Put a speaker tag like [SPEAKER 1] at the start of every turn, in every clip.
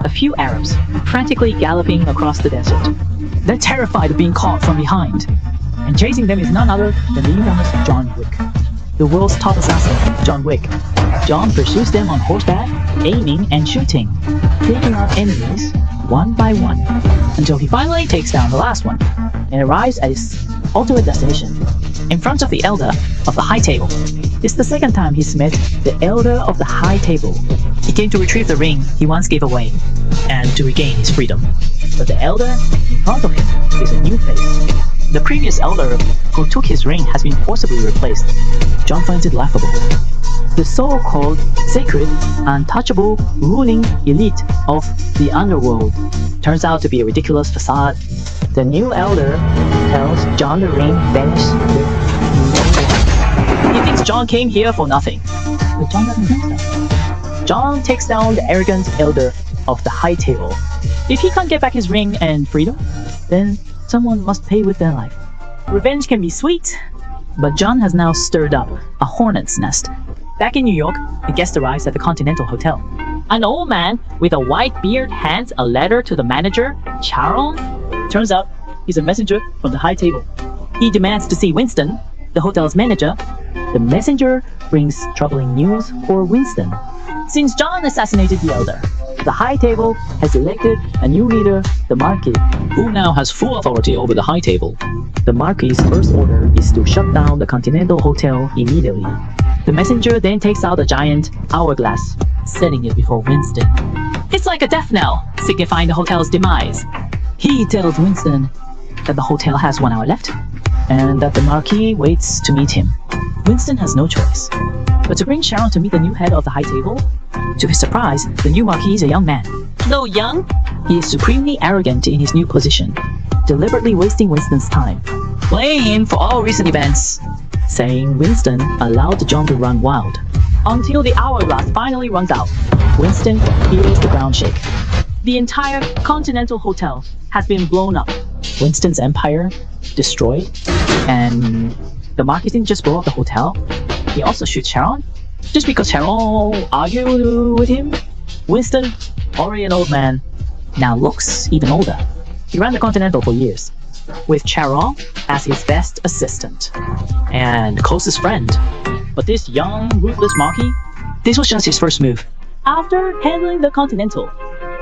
[SPEAKER 1] a few Arabs frantically galloping across the desert. They're terrified of being caught from behind, and chasing them is none other than the infamous John Wick, the world's top assassin, John Wick. John pursues them on horseback, aiming and shooting, taking out enemies one by one, until he finally takes down the last one and arrives at his ultimate destination, in front of the Elder of the High Table. It's the second time he's met the Elder of the High Table. He came to retrieve the ring he once gave away, and to regain his freedom. But the Elder in front of him is a new face. The previous Elder who took his ring has been forcibly replaced. John finds it laughable. The so-called sacred, untouchable, ruling elite of the underworld turns out to be a ridiculous facade. The new Elder tells John the ring vanished with no one. He thinks John came here for nothing, but John doesn't think so. John takes down the arrogant Elder of the High Table. If he can't get back his ring and freedom, then someone must pay with their life. Revenge can be sweet, but John has now stirred up a hornet's nest. Back in New York, a guest arrives at the Continental Hotel. An old man with a white beard hands a letter to the manager, Charon. Turns out, he's a messenger from the High Table. He demands to see Winston, the hotel's manager. The messenger brings troubling news for Winston. Since John assassinated the Elder, the High Table has elected a new leader, the Marquis, who now has full authority over the High Table. The Marquis' first order is to shut down the Continental Hotel immediately. The messenger then takes out a giant hourglass, setting it before Winston. It's like a death knell, signifying the hotel's demise. He tells Winston that the hotel has 1 hour left, and that the Marquis waits to meet him. Winston has no choice but to bring Sharon to meet the new head of the High Table. To his surprise, the new Marquis is a young man. Though young, he is supremely arrogant in his new position, deliberately wasting Winston's time, blaming him for all recent events, saying Winston allowed John to run wild. Until the hourglass finally runs out, Winston feels the ground shake. The entire Continental Hotel has been blown up, Winston's empire destroyed, and the Marquis didn't just blow up the hotel, he also shoots Sharon. Just because Sharon argued with him, Winston, already an old man, now looks even older. He ran the Continental for years, with Charon as his best assistant and closest friend. But this young, ruthless Marquis, this was just his first move. After handling the Continental,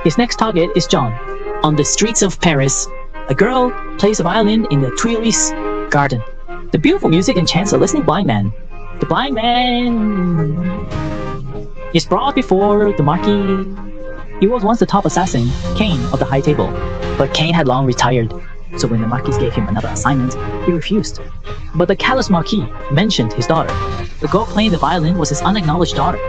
[SPEAKER 1] his next target is John. On the streets of Paris, a girl plays a violin in the Tuileries garden. The beautiful music enchants a listening blind man. The blind man is brought before the Marquis. He was once the top assassin, Cain of the High Table, but Cain had long retired, so when the Marquis gave him another assignment, he refused. But the callous Marquis mentioned his daughter. The girl playing the violin was his unacknowledged daughter.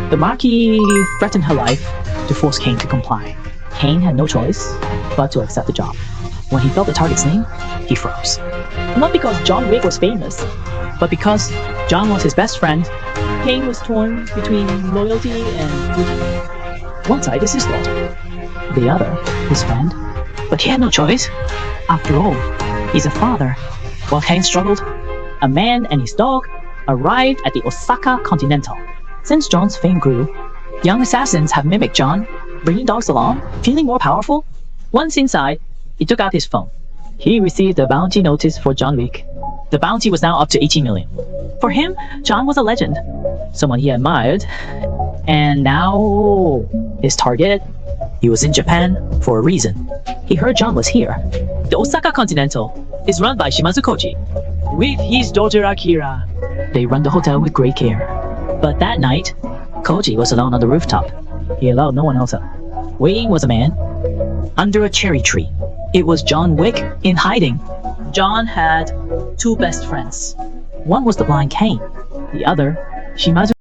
[SPEAKER 1] The Marquis threatened her life to force Cain to comply. Cain had no choice but to accept the job. When he felt the target's name, he froze. Not because John Wick was famous, but because John was his best friend. Cain was torn between loyalty and duty. One side is his daughter, the other his friend. But he had no choice. After all, he's a father. While Cain struggled, a man and his dog arrived at the Osaka Continental. Since John's fame grew, young assassins have mimicked John, bringing dogs along, feeling more powerful. Once inside, he took out his phone. He received a bounty notice for John Wick. The bounty was now up to 18 million. For him, John was a legend, someone he admired, and now his target. He was in Japan for a reason. He heard John was here. The Osaka Continental is run by Shimazu Koji, with his daughter Akira. They run the hotel with great care. But that night, Koji was alone on the rooftop. He allowed no one else up. Waiting was a man under a cherry tree. It was John Wick in hiding. John had two best friends. One was the blind Cain, the other, Shimazu